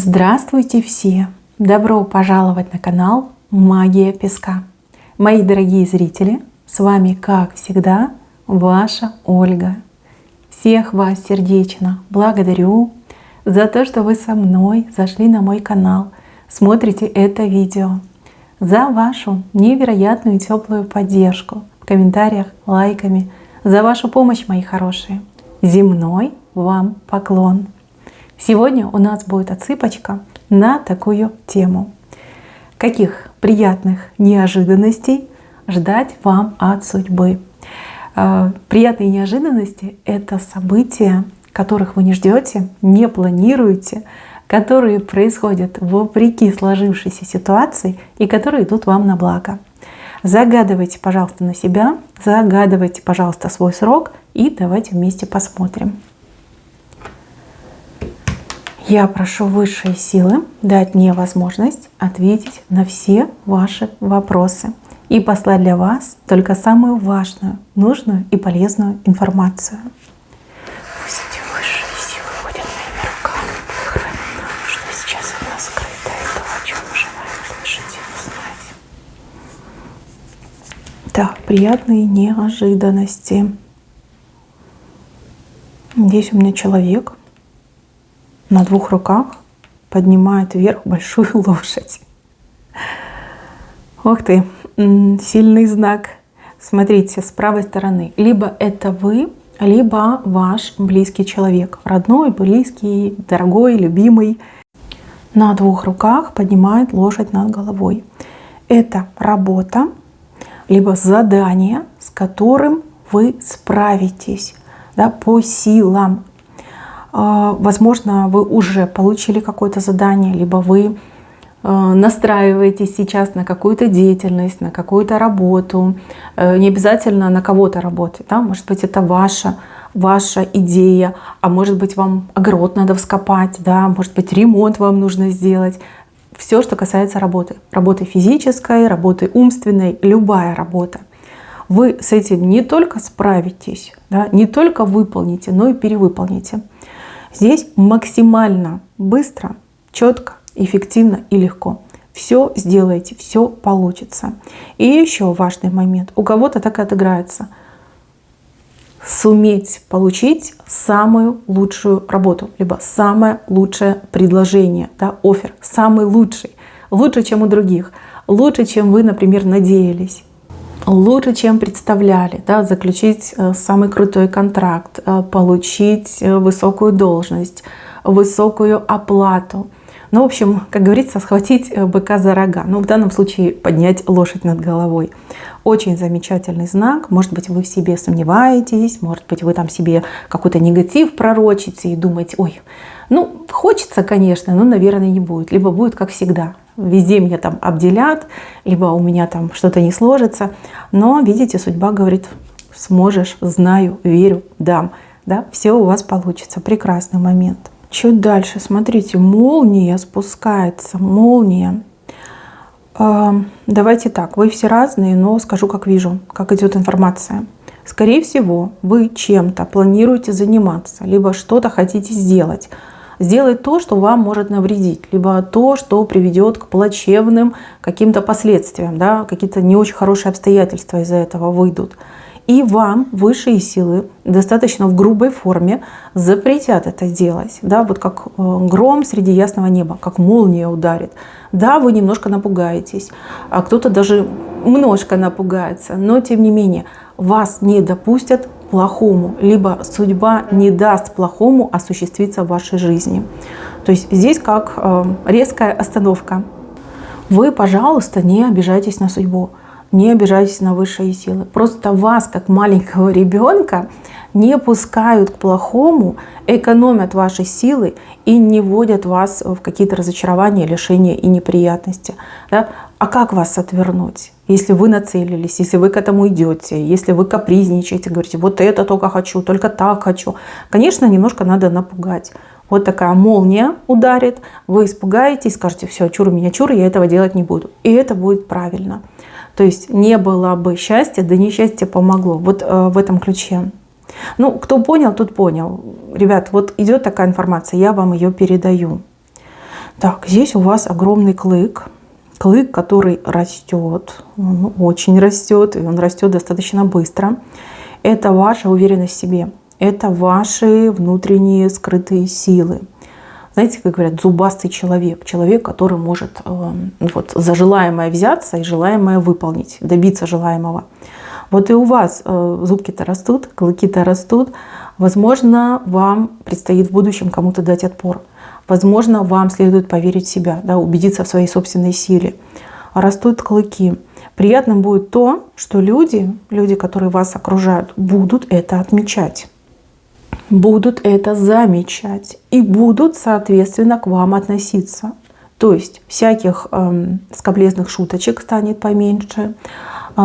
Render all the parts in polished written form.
Здравствуйте все! Добро пожаловать на канал Магия Песка. Мои дорогие зрители, с вами, как всегда, ваша Ольга. Всех вас сердечно благодарю за то, что вы со мной зашли на мой канал, смотрите это видео, за вашу невероятную теплую поддержку в комментариях, лайками, за вашу помощь, мои хорошие. Земной вам поклон! Сегодня у нас будет отсыпочка на такую тему. Каких приятных неожиданностей ждать вам от судьбы? Приятные неожиданности — это события, которых вы не ждете, не планируете, которые происходят вопреки сложившейся ситуации и которые идут вам на благо. Загадывайте, пожалуйста, на себя, загадывайте, пожалуйста, свой срок и давайте вместе посмотрим. Я прошу высшие силы дать мне возможность ответить на все ваши вопросы и послать для вас только самую важную, нужную и полезную информацию. Пусть эти высшие силы ходят моими руками, хранят, что сейчас от нас скрыто, и то, о чем мы желаем слышать и узнать. Так, приятные неожиданности. Здесь у меня человек на двух руках поднимает вверх большую лошадь. Ух ты, сильный знак. Смотрите, с правой стороны. Либо это вы, либо ваш близкий человек. Родной, близкий, дорогой, любимый. На двух руках поднимает лошадь над головой. Это работа, либо задание, с которым вы справитесь, да, по силам. Возможно, вы уже получили какое-то задание, либо вы настраиваетесь сейчас на какую-то деятельность, на какую-то работу. Не обязательно на кого-то работать. Да? Может быть, это ваша идея, а может быть, вам огород надо вскопать, да? Может быть, ремонт вам нужно сделать. Все, что касается работы. Работы физической, работы умственной, любая работа. Вы с этим не только справитесь, да, не только выполните, но и перевыполните. Здесь максимально быстро, четко, эффективно и легко. Все сделаете, все получится. И еще важный момент. У кого-то так и отыграется. Суметь получить самую лучшую работу, либо самое лучшее предложение, да, оффер, самый лучший. Лучше, чем у других. Лучше, чем вы, например, надеялись. Лучше, чем представляли, да, заключить самый крутой контракт, получить высокую должность, высокую оплату. Ну, в общем, как говорится, схватить быка за рога. Ну, в данном случае поднять лошадь над головой. Очень замечательный знак. Может быть, вы в себе сомневаетесь, может быть, вы там себе какой-то негатив пророчите и думаете: ой, ну, хочется, конечно, но, наверное, не будет. Либо будет, как всегда. Везде меня там обделят, либо у меня там что-то не сложится. Но, видите, судьба говорит: сможешь, знаю, верю, дам. Да, все у вас получится. Прекрасный момент. Чуть дальше, смотрите, молния спускается, молния. Давайте так, вы все разные, но скажу, как вижу, как идет информация. Скорее всего, вы чем-то планируете заниматься, либо что-то хотите сделать. Сделать то, что вам может навредить, либо то, что приведет к плачевным каким-то последствиям, да, какие-то не очень хорошие обстоятельства из-за этого выйдут. И вам высшие силы достаточно в грубой форме запретят это делать. Да, вот как гром среди ясного неба, как молния ударит. Да, вы немножко напугаетесь, а кто-то даже немножко напугается, но тем не менее вас не допустят к плохому, либо судьба не даст плохому осуществиться в вашей жизни. То есть здесь как резкая остановка. Вы, пожалуйста, не обижайтесь на судьбу. Не обижайтесь на высшие силы. Просто вас, как маленького ребенка, не пускают к плохому, экономят ваши силы и не вводят вас в какие-то разочарования, лишения и неприятности. Да? А как вас отвернуть? Если вы нацелились, если вы к этому идете, если вы капризничаете, говорите: вот это только хочу, только так хочу. Конечно, немножко надо напугать. Вот такая молния ударит, вы испугаетесь, скажете: все, чур меня чур, я этого делать не буду. И это будет правильно. То есть не было бы счастья, да несчастье помогло. Вот в этом ключе. Ну, кто понял, тот понял. Ребят, вот идет такая информация, я вам ее передаю. Так, здесь у вас огромный клык. Клык, который растет, он очень растет, и он растет достаточно быстро. Это ваша уверенность в себе, это ваши внутренние скрытые силы. Знаете, как говорят, зубастый человек. Человек, который может вот, за желаемое взяться и желаемое выполнить, добиться желаемого. Вот и у вас зубки-то растут, клыки-то растут. Возможно, вам предстоит в будущем кому-то дать отпор. Возможно, вам следует поверить в себя, да, убедиться в своей собственной силе. Растут клыки. Приятным будет то, что люди, которые вас окружают, будут это отмечать. Будут это замечать и будут, соответственно, к вам относиться. То есть всяких скабрезных шуточек станет поменьше,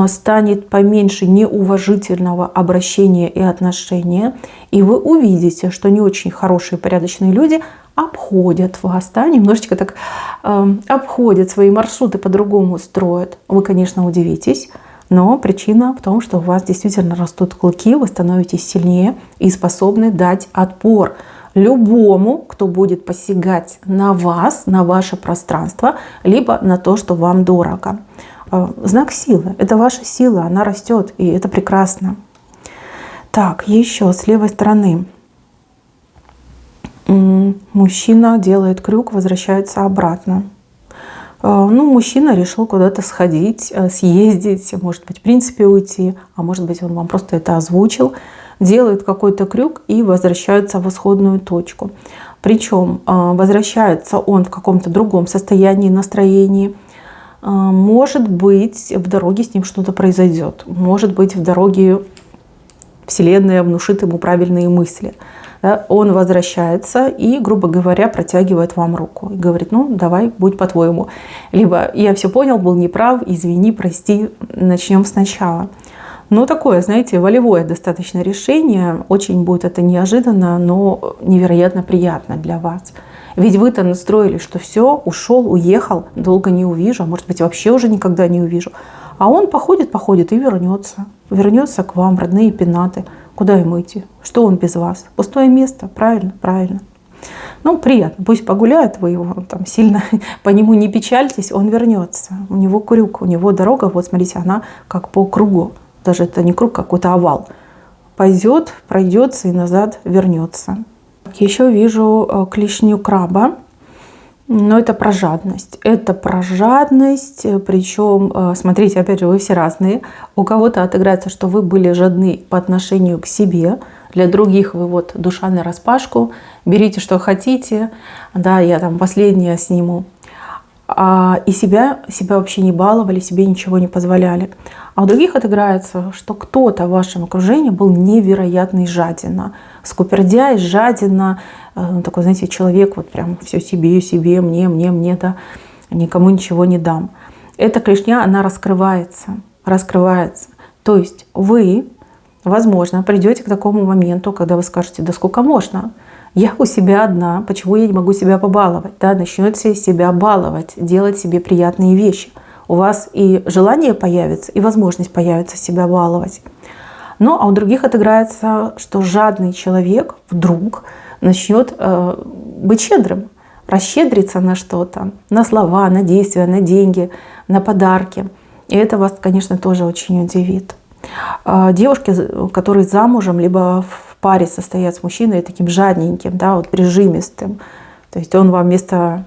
станет поменьше неуважительного обращения и отношения. И вы увидите, что не очень хорошие, порядочные люди обходят вас, да, немножечко так обходят, свои маршруты по-другому строят. Вы, конечно, удивитесь, но причина в том, что у вас действительно растут клыки, вы становитесь сильнее и способны дать отпор любому, кто будет посягать на вас, на ваше пространство, либо на то, что вам дорого. Знак силы. Это ваша сила, она растет, и это прекрасно. Так, еще с левой стороны. Мужчина делает крюк, возвращается обратно. Мужчина решил куда-то сходить, съездить, может быть, в принципе уйти, а может быть, он вам просто это озвучил. Делает какой-то крюк и возвращается в исходную точку. Причем возвращается он в каком-то другом состоянии, настроении. Может быть, в дороге с ним что-то произойдет. Может быть, в дороге Вселенная внушит ему правильные мысли. Он возвращается и, грубо говоря, протягивает вам руку. И говорит, давай, будь по-твоему. Либо я все понял, был неправ, извини, прости, начнем сначала. Такое, знаете, волевое достаточно решение. Очень будет это неожиданно, но невероятно приятно для вас. Ведь вы-то настроили, что все, ушел, уехал, долго не увижу, а может быть, вообще уже никогда не увижу. А он походит и вернется. Вернется к вам, родные пенаты. Куда ему идти? Что он без вас? Пустое место? Правильно, правильно. Приятно. Пусть погуляет, вы его там сильно по нему не печальтесь, он вернется. У него крюк, у него дорога, вот смотрите, она как по кругу. Даже это не круг, какой-то овал. Пойдет, пройдется и назад вернется. Еще вижу клешню краба. Но это про жадность. Это про жадность. Причем, смотрите, опять же, вы все разные. У кого-то отыграется, что вы были жадны по отношению к себе. Для других вы вот душа нараспашку. Берите, что хотите. Да, я там последнее сниму. И себя вообще не баловали, себе ничего не позволяли. А у других отыграется, что кто-то в вашем окружении был невероятный жадина. Скупердяй, жадина, такой, знаете, человек вот прям все себе, мне, да, никому ничего не дам. Эта клешня, она раскрывается. То есть вы, возможно, придете к такому моменту, когда вы скажете, да сколько можно? Я у себя одна, почему я не могу себя побаловать? Да, начнете себя баловать, делать себе приятные вещи. У вас и желание появится, и возможность появится себя баловать. А у других отыграется, что жадный человек вдруг начнет быть щедрым, расщедриться на что-то, на слова, на действия, на деньги, на подарки. И это вас, конечно, тоже очень удивит. Девушки, которые замужем, либо в паре состоят с мужчиной таким жадненьким, да, вот прижимистым. То есть он вам вместо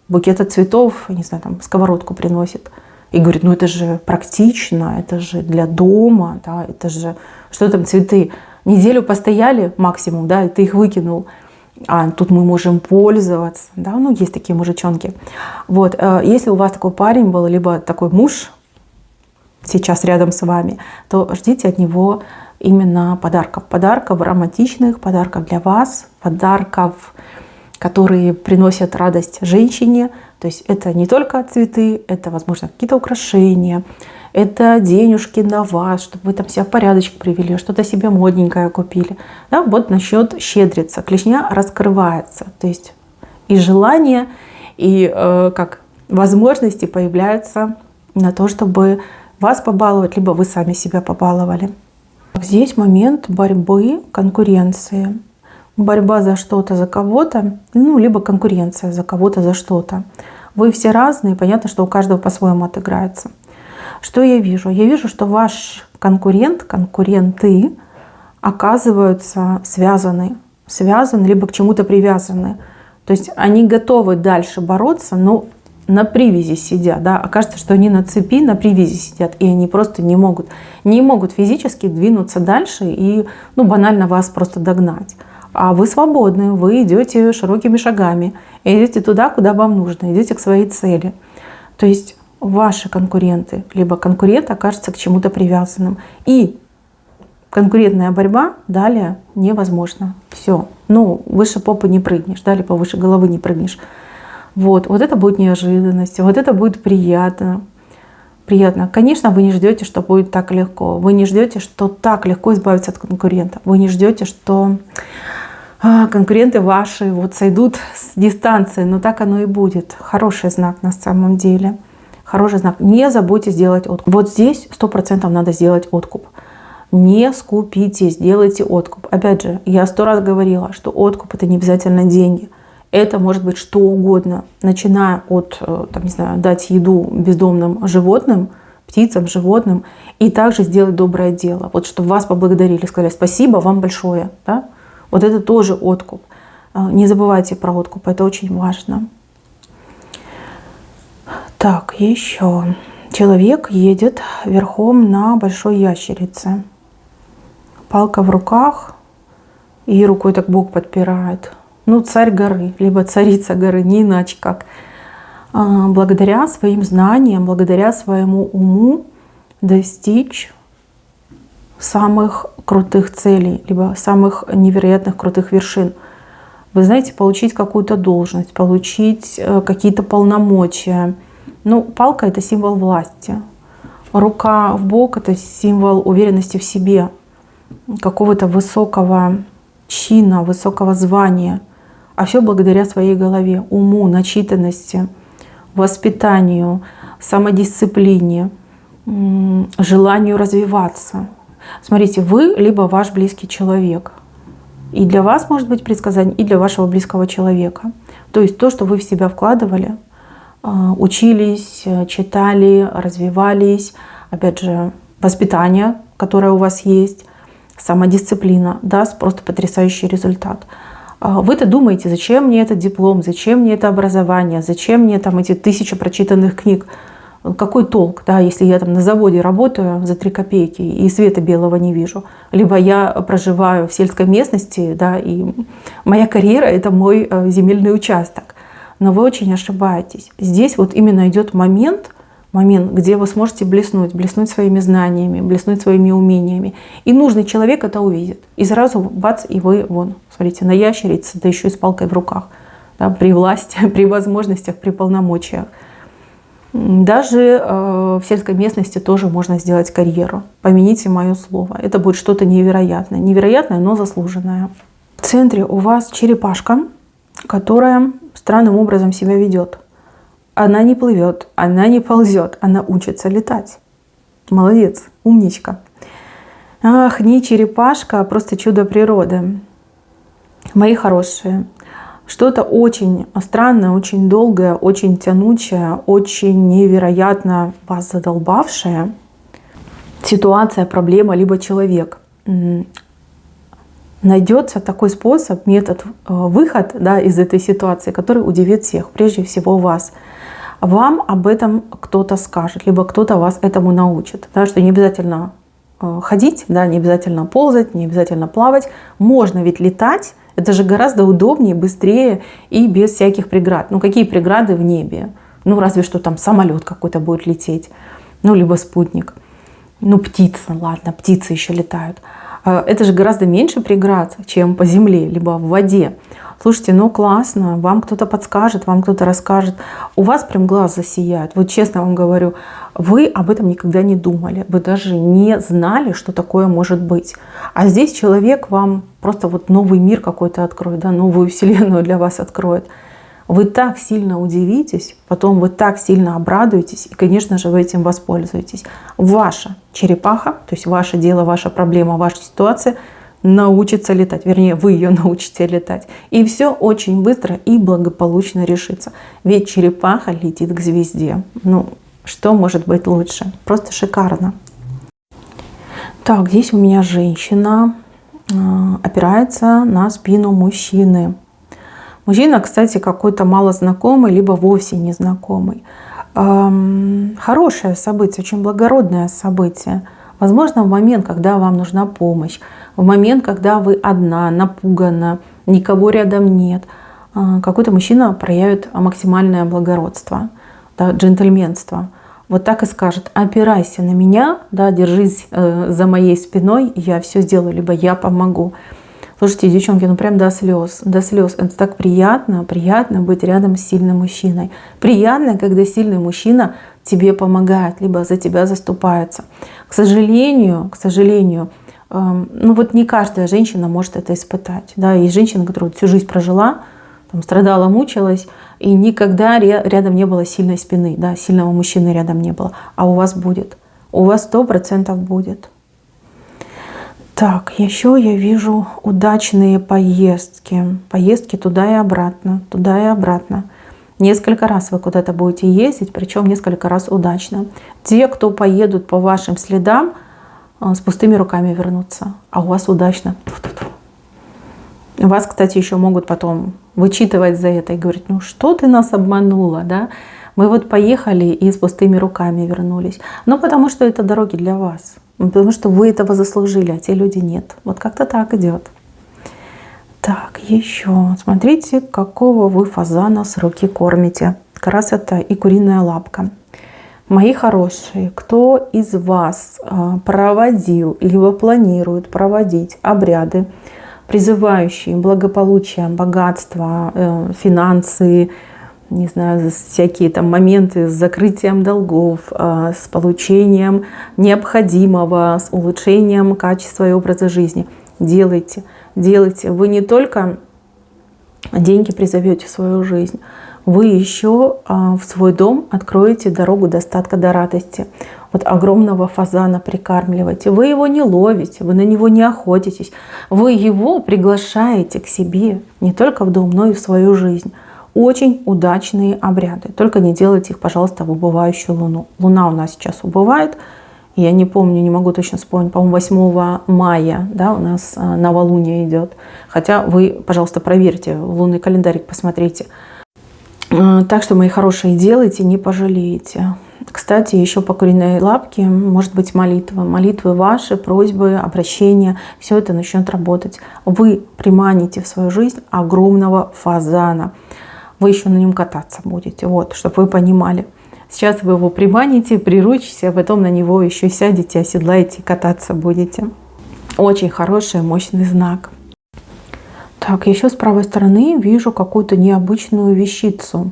букета цветов, не знаю, там, сковородку приносит. И говорит, это же практично, это же для дома, да, это же, что там цветы, неделю постояли максимум, да, и ты их выкинул, а тут мы можем пользоваться, да, есть такие мужичонки. Вот, если у вас такой парень был, либо такой муж сейчас рядом с вами, то ждите от него именно подарков романтичных, подарков для вас, подарков, которые приносят радость женщине. То есть это не только цветы, это, возможно, какие-то украшения, это денежки на вас, чтобы вы там себя в порядочек привели, что-то себе модненькое купили. Да, вот начнет щедриться, клешня раскрывается. То есть и желание, и возможности появляются на то, чтобы вас побаловать, либо вы сами себя побаловали. Здесь момент борьбы, конкуренции. борьба за что-то, за кого-то, ну, либо конкуренция за кого-то, за что-то. Вы все разные, понятно, что у каждого по-своему отыграется. Что я вижу? Я вижу, что ваш конкурент, конкуренты оказываются связаны, либо к чему-то привязаны. То есть они готовы дальше бороться, но на привязи сидят. Да? Окажется, что они на цепи, на привязи сидят, и они просто не могут физически двинуться дальше и банально вас просто догнать. А вы свободны, вы идете широкими шагами, идете туда, куда вам нужно, идете к своей цели. То есть ваши конкуренты, либо конкурент окажется к чему-то привязанным. И конкурентная борьба далее невозможна. Все. Выше попы не прыгнешь, да, либо выше головы не прыгнешь. Вот это будет неожиданность, вот это будет приятно. Конечно, вы не ждете, что будет так легко. Вы не ждете, что так легко избавиться от конкурента. Вы не ждете, что конкуренты ваши сойдут с дистанции. Но так оно и будет. Хороший знак на самом деле. Хороший знак. Не забудьте сделать откуп. Вот здесь 100% надо сделать откуп. Не скупитесь, делайте откуп. Опять же, я 100 раз говорила, что откуп — это не обязательно деньги. Это может быть что угодно, начиная от, дать еду бездомным животным, птицам, животным, и также сделать доброе дело. Чтобы вас поблагодарили, сказали спасибо вам большое. Да? Вот это тоже откуп. Не забывайте про откуп, это очень важно. Так, еще. Человек едет верхом на большой ящерице. Палка в руках, и рукой так Бог подпирает. Царь горы, либо царица горы, не иначе как. Благодаря своим знаниям, благодаря своему уму достичь самых крутых целей, либо самых невероятных крутых вершин. Вы знаете, получить какую-то должность, получить какие-то полномочия. Палка — это символ власти. Рука в бок — это символ уверенности в себе, какого-то высокого чина, высокого звания. А все благодаря своей голове, уму, начитанности, воспитанию, самодисциплине, желанию развиваться. Смотрите, вы либо ваш близкий человек. И для вас может быть предсказание, и для вашего близкого человека. То есть то, что вы в себя вкладывали, учились, читали, развивались, опять же, воспитание, которое у вас есть, самодисциплина, даст просто потрясающий результат. Вы-то думаете, зачем мне этот диплом, зачем мне это образование, зачем мне эти 1000 прочитанных книг? Какой толк, да, если я на заводе работаю за 3 копейки и света белого не вижу? Либо я проживаю в сельской местности, да, и моя карьера — это мой земельный участок. Но вы очень ошибаетесь. Здесь именно идет момент, где вы сможете блеснуть своими знаниями, блеснуть своими умениями. И нужный человек это увидит. И сразу бац, и вы смотрите, на ящерице, да еще и с палкой в руках, да, при власти, при возможностях, при полномочиях. Даже в сельской местности тоже можно сделать карьеру. Помяните мое слово. Это будет что-то невероятное. Невероятное, но заслуженное. В центре у вас черепашка, которая странным образом себя ведет. Она не плывет, она не ползет, она учится летать. Молодец, умничка. Ах, не черепашка, а просто чудо природы. Мои хорошие, что-то очень странное, очень долгое, очень тянучее, очень невероятно вас задолбавшее. Ситуация, проблема, либо человек. Найдется такой способ, метод, выход, да, из этой ситуации, который удивит всех, прежде всего вас. Вам об этом кто-то скажет, либо кто-то вас этому научит. Да, что не обязательно ходить, да, не обязательно ползать, не обязательно плавать. Можно ведь летать, это же гораздо удобнее, быстрее и без всяких преград. Какие преграды в небе? Разве что там самолет какой-то будет лететь, либо спутник. Птица, ладно, птицы еще летают. Это же гораздо меньше преград, чем по земле, либо в воде. Слушайте, классно, вам кто-то подскажет, вам кто-то расскажет. У вас прям глаз засияет. Честно вам говорю, вы об этом никогда не думали. Вы даже не знали, что такое может быть. А здесь человек вам просто новый мир какой-то откроет, да, новую вселенную для вас откроет. Вы так сильно удивитесь, потом вы так сильно обрадуетесь, и, конечно же, вы этим воспользуетесь. Ваша черепаха, то есть ваше дело, ваша проблема, ваша ситуация научится летать. Вернее, вы ее научите летать. И все очень быстро и благополучно решится. Ведь черепаха летит к звезде. Ну, что может быть лучше? Просто шикарно. Так, здесь у меня женщина опирается на спину мужчины. Мужчина, кстати, какой-то малознакомый, либо вовсе незнакомый. Хорошее событие, очень благородное событие. Возможно, в момент, когда вам нужна помощь, в момент, когда вы одна, напугана, никого рядом нет, какой-то мужчина проявит максимальное благородство, да, джентльменство. Вот так и скажет: опирайся на меня, да, держись за моей спиной, я все сделаю, либо я помогу. Слушайте, девчонки, ну прям до слез, до слез. Это так приятно, приятно быть рядом с сильным мужчиной. Приятно, когда сильный мужчина тебе помогает, либо за тебя заступается. К сожалению, ну вот не каждая женщина может это испытать. Да? Есть женщина, которая всю жизнь прожила, там, страдала, мучилась, и никогда рядом не было сильной спины, да, сильного мужчины рядом не было. А у вас будет. У вас 100% будет. Так, еще я вижу удачные поездки. Поездки туда и обратно, туда и обратно. Несколько раз вы куда-то будете ездить, причем несколько раз удачно. Те, кто поедут по вашим следам, с пустыми руками вернутся. А у вас удачно. Вас, кстати, еще могут потом вычитывать за это и говорить: ну что ты нас обманула, да? Мы вот поехали и с пустыми руками вернулись. Ну потому что это дороги для вас. Потому что вы этого заслужили, а те люди нет. Вот как-то так идет. Так, еще. Смотрите, какого вы фазана с руки кормите. Как раз это и куриная лапка. Мои хорошие, кто из вас проводил, либо планирует проводить обряды, призывающие благополучие, богатство, финансы, не знаю, всякие там моменты с закрытием долгов, с получением необходимого, с улучшением качества и образа жизни. Делайте, делайте. Вы не только деньги призовете в свою жизнь, вы еще в свой дом откроете дорогу достатка до радости. Вот огромного фазана прикармливаете. Вы его не ловите, вы на него не охотитесь. Вы его приглашаете к себе не только в дом, но и в свою жизнь. Очень удачные обряды. Только не делайте их, пожалуйста, в убывающую луну. Луна у нас сейчас убывает. Я не помню, не могу точно вспомнить. По-моему, 8 мая, да, у нас новолуние идет. Хотя вы, пожалуйста, проверьте, лунный календарик посмотрите. Так что, мои хорошие, делайте, не пожалеете. Кстати, еще по куриной лапке может быть молитва. Молитвы ваши, просьбы, обращения. Все это начнет работать. Вы приманите в свою жизнь огромного фазана. Вы еще на нем кататься будете. Вот, чтобы вы понимали. Сейчас вы его приманите, приручите, а потом на него еще сядете, оседлаете и кататься будете. Очень хороший, мощный знак. Так, еще с правой стороны вижу какую-то необычную вещицу.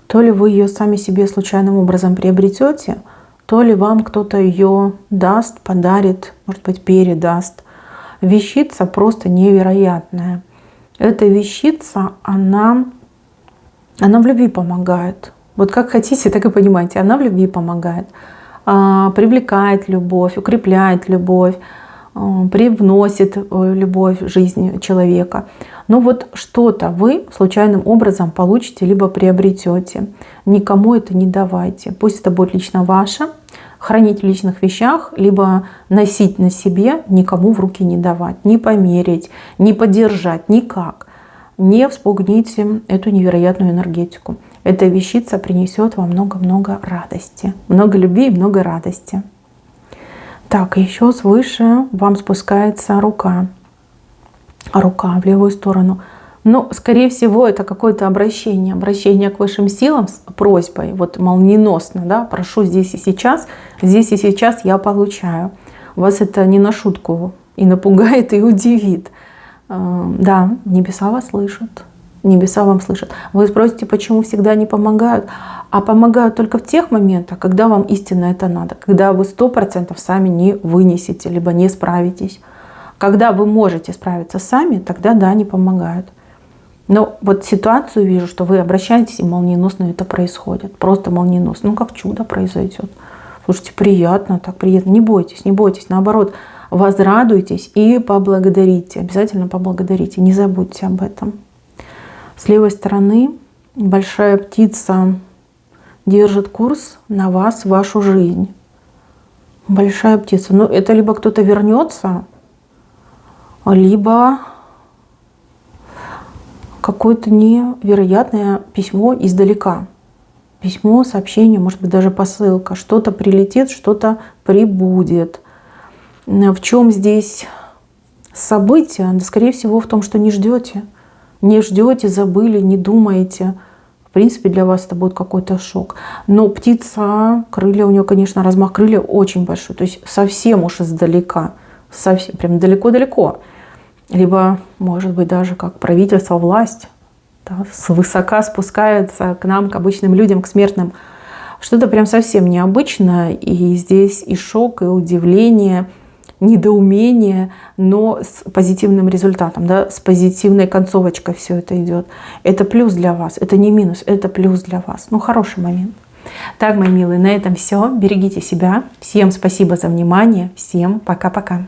То ли вы ее сами себе случайным образом приобретете, то ли вам кто-то ее даст, подарит, может быть, передаст. Вещица просто невероятная. Эта вещица, она в любви помогает. Вот как хотите, так и понимаете. Она в любви помогает. Привлекает любовь, укрепляет любовь, привносит любовь в жизнь человека. Но вот что-то вы случайным образом получите, либо приобретете. Никому это не давайте. Пусть это будет лично ваше. Хранить в личных вещах, либо носить на себе, никому в руки не давать. Не померить, не подержать, никак. Не вспугните эту невероятную энергетику. Эта вещица принесет вам много-много радости. Много любви и много радости. Так, еще свыше вам спускается рука. Рука в левую сторону. Но, скорее всего, это какое-то обращение к высшим силам с просьбой. Вот молниеносно, да, прошу здесь и сейчас я получаю. Вас это не на шутку и напугает, и удивит. Да, небеса вас слышат. Небеса вам слышат. Вы спросите, почему всегда не помогают? А помогают только в тех моментах, когда вам истинно это надо. Когда вы 100% сами не вынесете, либо не справитесь. Когда вы можете справиться сами, тогда да, они помогают. Но вот ситуацию вижу, что вы обращаетесь, и молниеносно это происходит. Просто молниеносно. Ну, как чудо произойдет. Слушайте, приятно, так приятно. Не бойтесь, не бойтесь. Наоборот, возрадуйтесь и поблагодарите. Обязательно поблагодарите, не забудьте об этом. С левой стороны большая птица держит курс на вас, вашу жизнь. Большая птица. Ну, это либо кто-то вернется, либо какое-то невероятное письмо издалека. Письмо, сообщение, может быть, даже посылка. Что-то прилетит, что-то прибудет. В чем здесь событие? Да, скорее всего, в том, что не ждете. Не ждете, забыли, не думаете. В принципе, для вас это будет какой-то шок. Но птица, крылья у нее, конечно, размах крылья очень большой. То есть совсем уж издалека. Совсем, прям далеко-далеко. Либо, может быть, даже как правительство, власть, да, свысока спускается к нам, к обычным людям, к смертным. Что-то прям совсем необычное. И здесь и шок, и удивление, недоумение, но с позитивным результатом, да, с позитивной концовочкой все это идет. Это плюс для вас, это не минус, это плюс для вас. Ну, хороший момент. Так, мои милые, на этом все. Берегите себя. Всем спасибо за внимание. Всем пока-пока.